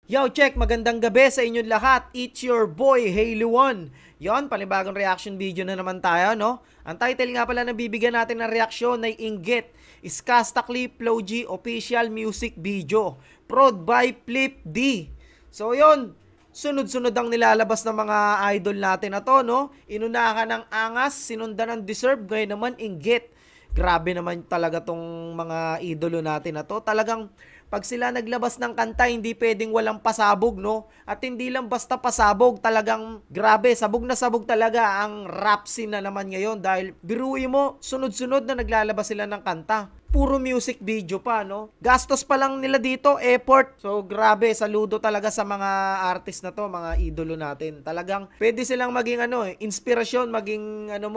Yo, check! Magandang gabi sa inyong lahat. It's your boy, Haley1. Yon, panibagong reaction video na naman tayo, no? Ang title nga pala na bibigyan natin ng reaksyon ay Inggit, Skasta Clip Flow G Official Music Video, prod by Flip D. So, yon, sunod-sunod ang nilalabas ng mga idol natin na to, no? Inunahan ng Angas, sinundan ng Deserve, ngayon naman Inggit. Grabe naman talaga tong mga idolo natin na to. Talagang pag sila naglabas ng kanta, hindi pwedeng walang pasabog, no? At hindi lang basta pasabog, talagang grabe, sabog na sabog talaga ang rap scene na naman ngayon. Dahil biruin mo, sunod-sunod na naglalabas sila ng kanta. Puro music video pa, no? Gastos pa lang nila dito, effort. So, grabe, saludo talaga sa mga artist na to, mga idolo natin. Talagang pwede silang maging inspirasyon, maging ang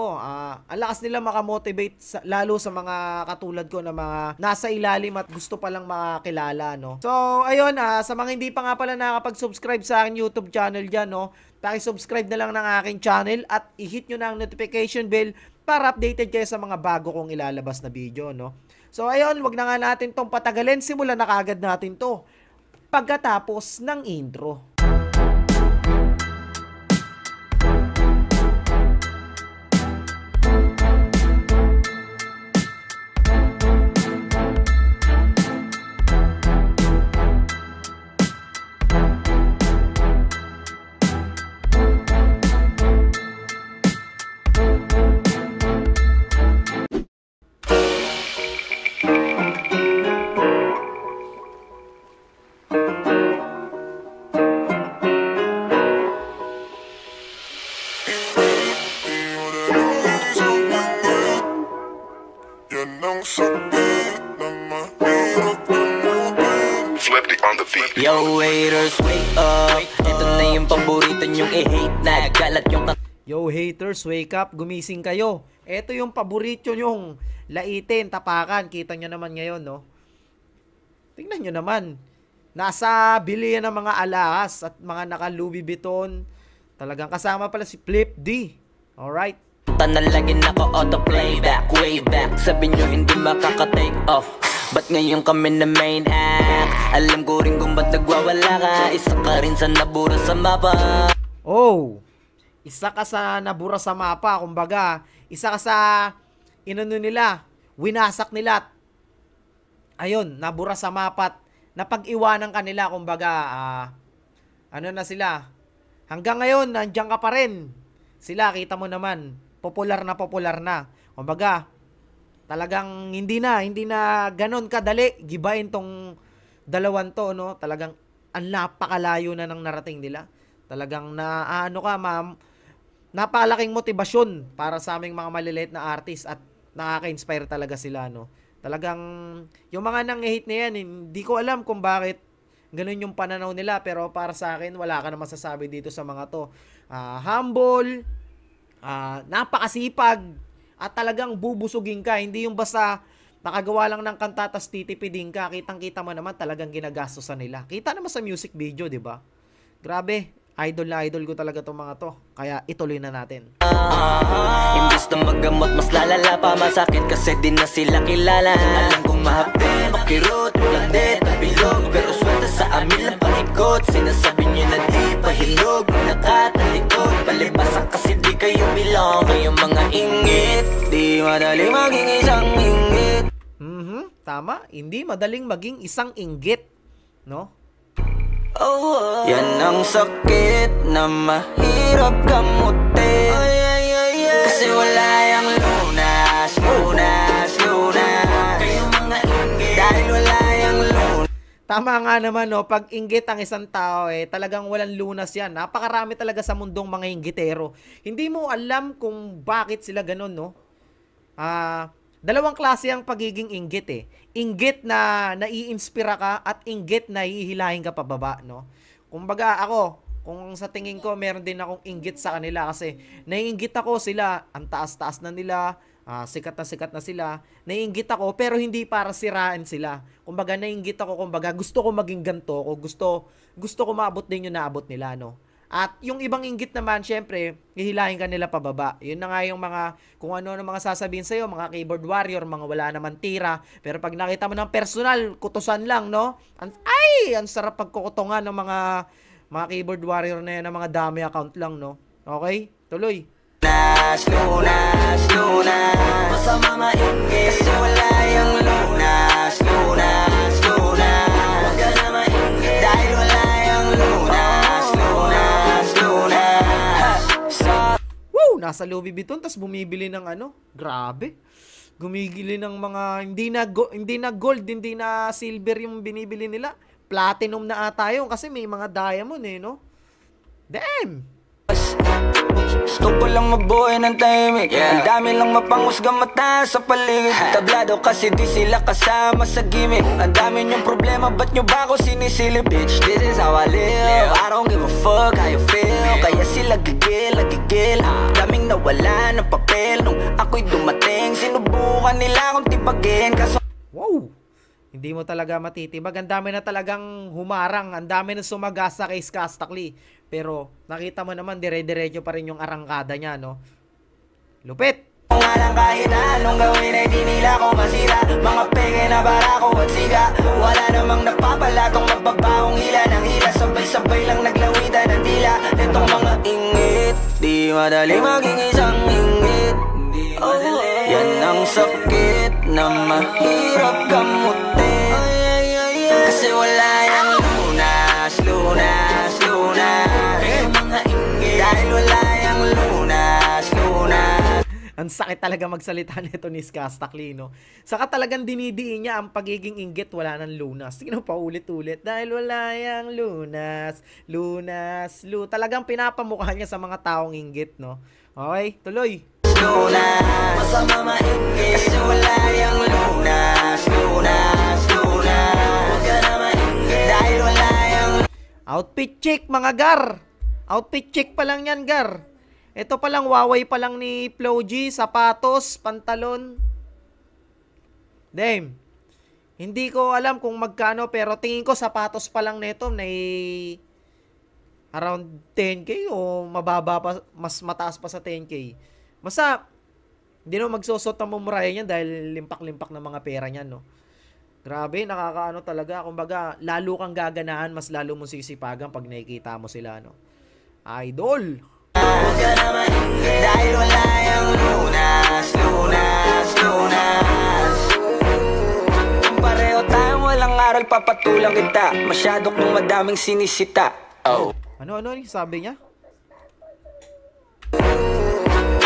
lakas nila makamotivate lalo sa mga katulad ko na mga nasa ilalim at gusto pa lang makakilala, no? So, ayun, sa mga hindi pa nga pala nakakapag-subscribe sa aking YouTube channel dyan, no? Paki-subscribe na lang ng aking channel at i-hit nyo na ang notification bell para updated kayo sa mga bago kong ilalabas na video, no? So, ayun, wag na nga natin tong patagalin. Simulan na kagad natin to pagkatapos ng intro. Yo haters, wake up. Ito na yung paborito nyong i-hate na galat yung Yo haters, wake up, gumising kayo. Ito yung paborito nyong laitin, tapakan. Kita nyo naman ngayon, no? Tingnan nyo naman. Nasa bilihan ng mga alahas at mga naka-Louis Vuitton. Talagang kasama pala si Flip D. Alright. Tanalagin ako auto playback, way back. Sabi nyo hindi makaka-take off. Ba't ngayon kami na main act? Alam ko rin kung ba't nagwawala ka. Isa ka rin sa nabura sa mapa. Oh, isa ka sa nabura sa mapa. Kumbaga, isa ka sa nila, winasak nila. Ayun, nabura sa mapa at napag-iwanan ka nila. Kumbaga, na sila. Hanggang ngayon, nandiyan ka pa rin. Sila, kita mo naman, popular na. Kumbaga, talagang hindi na ganon kadali gibain tong dalawan to, no? Talagang ang napakalayo na ng narating nila. Talagang napakalaking motibasyon para sa aming mga maliliit na artist at nakaka-inspire talaga sila, no? Talagang yung mga nang-hate na yan, hindi ko alam kung bakit ganun yung pananaw nila, pero para sa akin wala ka na masasabi dito sa mga to. Humble, napakasipag, at talagang bubusugin ka. Hindi yung basta nakagawa lang ng kanta tas titipidin ka. Kitang-kita mo naman talagang ginagastosan nila. Kita naman sa music video, di ba? Grabe, idol na idol ko talaga tong mga to. Kaya ituloy na natin. Imbis na magamot, mas lalala pa. Masakit kasi di na sila kilala. Alam kong mahapin, makirot, ulandet, bilog. Pero swerte sa amin lang pangikot. Sinasabi nyo na di pahilog. Nakatalikod, palipasan kasi di kayo bilang. Kayong mga ingit, di madaling maging isang inggit. Tama, hindi madaling maging isang inggit, no? Oh, yan ang sakit na mahirap kamutin. Kasi wala yung lunas. Kayong mga inggit, dahil wala yung lunas. Tama nga naman, no? Pag inggit ang isang tao, talagang walang lunas yan. Napakarami talaga sa mundong mga inggitero. Hindi mo alam kung bakit sila ganun, no? Dalawang klase ang pagiging inggit, Inggit na naiinspira ka at inggit na hihilahin ka pababa, no? Kumbaga ako, kung sa tingin ko, meron din akong inggit sa kanila kasi naiinggit ako sila, ang taas-taas na nila, sikat na sila. Naiinggit ako pero hindi para siraan sila. Kumbaga naiinggit ako, kumbaga gusto ko maging ganto, o gusto ko maabot din yung naabot nila, no? At yung ibang inggit naman, syempre, hihilahin ka nila pababa. Yun na nga yung mga, kung ano na mga sasabihin sa'yo, mga keyboard warrior, mga wala naman tira. Pero pag nakita mo ng personal, kutusan lang, no? Ang sarap pagkukutungan ng mga keyboard warrior na yan, ng mga dami account lang, no? Okay? Tuloy. Lunas, masama mainggit kasi wala yung lunas, huwag ka na mainggit dahil wala yung lunas. Woo! Nasa Louis Vuitton, tas bumibili ng ano? Grabe. Gumigili ng mga, hindi na gold, hindi na silver yung binibili nila. Platinum na ata yun kasi may mga diamond eh, no? Damn! Gusto ko lang mabuhay ng tahimik, ang dami lang mapanghusgang mata sa paligid. Tablado kasi di sila kasama sa gimmick. Ang dami niyong problema, ba't nyo ba ako sinisilip? Bitch, this is how I live, I don't give a fuck how you feel. Kaya sila gigil. Daming nawala ng papel nung ako'y dumating. Sinubukan nila akong tipagin kaso wow! Hindi mo talaga matitibag. Ang dami na talagang humarang. Ang dami na sumagasa kay Skastakli. Pero nakita mo naman, dire-diretso pa rin yung arangkada niya, no? Lupit! kung alang kahit anong gawin ay di nila ko masira. Mga peke na barako at siga. Wala namang napapala tong mababaong hila ng hila. Sabay-sabay lang naglawitan ng dila. Itong mga ingit, di madali maging isang ingit. Yan ang sakit na mahirap gamutin. Kasi wala yung lunas. Mga ingit dahil wala yung lunas. Ang sakit talaga magsalita nito ni Skastakli, no? Saka talagang dinidiin niya ang pagiging inggit, wala ng lunas. Sige, pa ulit-ulit. Dahil wala yung lunas. Talagang pinapamukha niya sa mga taong inggit, no? Okay, tuloy. Lunas, masama mainggit kasi wala yung lunas. Huwag ka na mainggit dahil wala yung Outfit check, mga gar. Outfit check pa lang yan, gar. Ito pa lang, waway pa lang ni Flo G, sapatos, pantalon. Damn. Hindi ko alam kung magkano, pero tingin ko sapatos pa lang nito na around 10k o mababa pa, mas mataas pa sa 10k. Basta, hindi naman magsusot ng mumurahin yan dahil limpak-limpak na mga pera niyan, no? Grabe, nakakaano talaga. Kumbaga, lalo kang gaganahan, mas lalo mo sisipagan pag nakikita mo sila, no? Idol! Huwag ka na mainggit dahil wala yung lunas. Kung pareho tayong walang aral, papatulang kita. Masyado kong madaming sinisita. Ano yung sabi niya?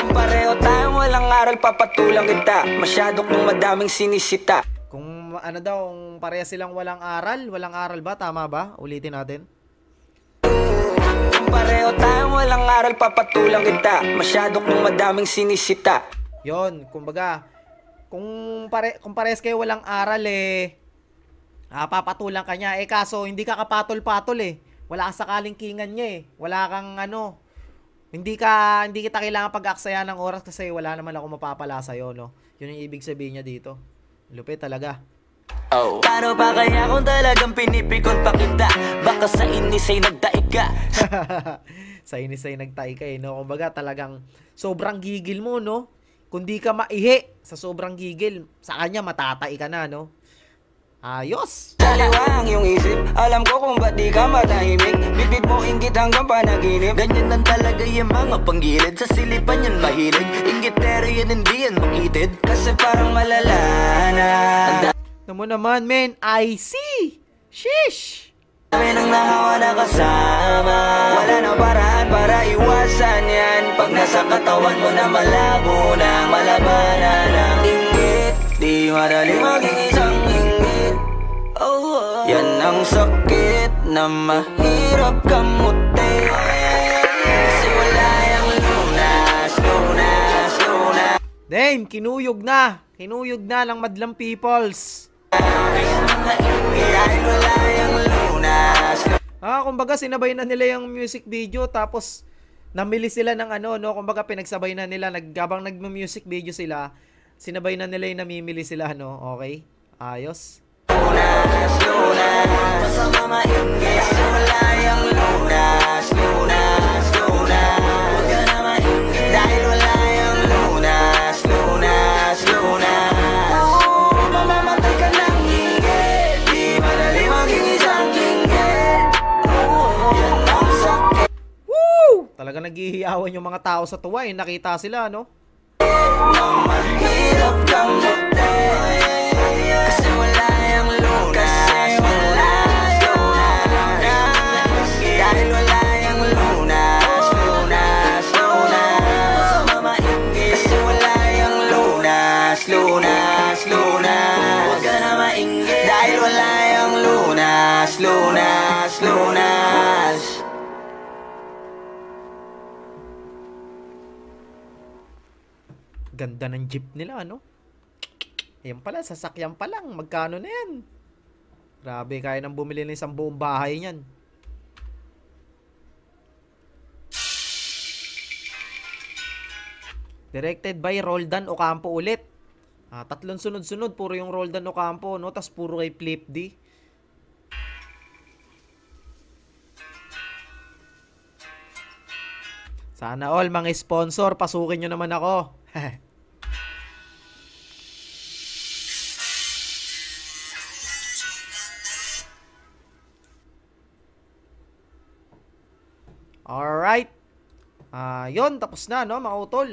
Kung pareho tayong walang aral, papatulang kita. Masyado kong madaming sinisita. Kung ano daw, kung pareha silang walang aral ba? Tama ba? Ulitin natin. Kung pareho tayong walang aral, papatulang kita. Masyado kong madaming sinisita. Yon, kumbaga, kung parehas kayo walang aral papatulang ka niya. Kaso hindi ka kapatol-patol Wala kang sakalingkingan niya Wala kang hindi kita kailangan pag-aksaya ng oras kasi wala naman ako mapapala sa'yo, no? Yun yung ibig sabihin niya dito. Lupit talaga. Paano pa kaya kung talagang pinipikon pa kita? Baka sa inis ay nagdaig ka. Sa inis ay nagtahi ka no? Kumbaga talagang sobrang gigil mo, no? Kung di ka maihi sa sobrang gigil, sa kanya matatai ka na, no? Ayos! Kaliwang yung isip, alam ko kung ba't di ka matahimik. Bibig mo inggit hanggang panaginip. Ganyan lang talaga yung mga panggilid. Sa silipan yan mahilig. Inggitero yan, hindi yan makitid. Kasi parang malala na. Ano mo naman, men? I see! Sheesh! Kami nang nahawa na kasama. Wala nang paraan para iwasan yan. Pag nasa katawan mo na malabo na malabanan ng inggit. Di madali maging isang inggit. Yan ang sakit na mahirap gamutin. Kasi wala yung lunas. Damn, kinuyog na ng madlang peoples. Dahil wala yung lunas. Kumbaga sinabay na nila yung music video tapos namili sila ng no? Kumbaga pinagsabay na nila, habang nagmu-music video sila, sinabay na nila yung namimili sila, no? Okay? Ayos. Lunas, masama mainggit kasi wala yung lunas. naghihiyawan yung mga tao sa tuwa, nakita sila, no? Nang mahirap kang magday, kasi wala yung lunas, lunas, lunas. Dahil wala yung lunas, lunas, lunas. Kasi wala yung lunas, lunas, lunas. Huwag ka na mainggit. Dahil wala yung lunas, lunas, lunas. Ganda ng jeep nila, ano? Ayan pala, sasakyan pa lang. Magkano na yan? Grabe, kaya nang bumili ng isang buong bahay niyan. Directed by Roldan Ocampo ulit. Tatlong sunod-sunod, puro yung Roldan Ocampo, no? Tas puro kay Flip D. Sana all mga sponsor, pasukin nyo naman ako. Alright. Yon, tapos na, no, mga utol.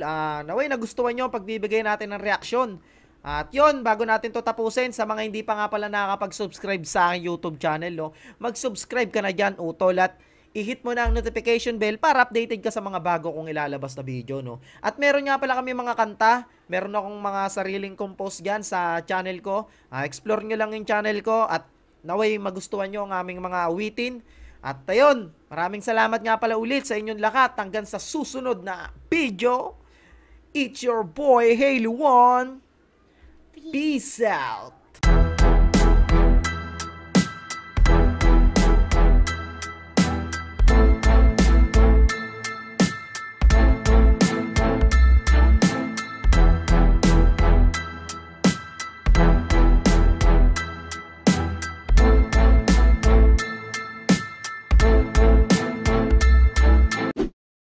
Naway, nagustuhan nyo ang pagbibigay natin ng reaksyon. At yon, bago natin to tapusin, sa mga hindi pa nga pala nakakapag-subscribe sa aking YouTube channel, no, mag-subscribe ka na dyan, utol, at i-hit mo na ang notification bell para updated ka sa mga bago kong ilalabas na video, no. At meron nga pala kami mga kanta, meron akong mga sariling compose dyan sa channel ko. Explore nyo lang yung channel ko at naway magustuhan nyo ang aming mga awitin. At ayun, maraming salamat nga pala ulit sa inyong lahat hanggang sa susunod na video. It's your boy, Halo One. Peace out.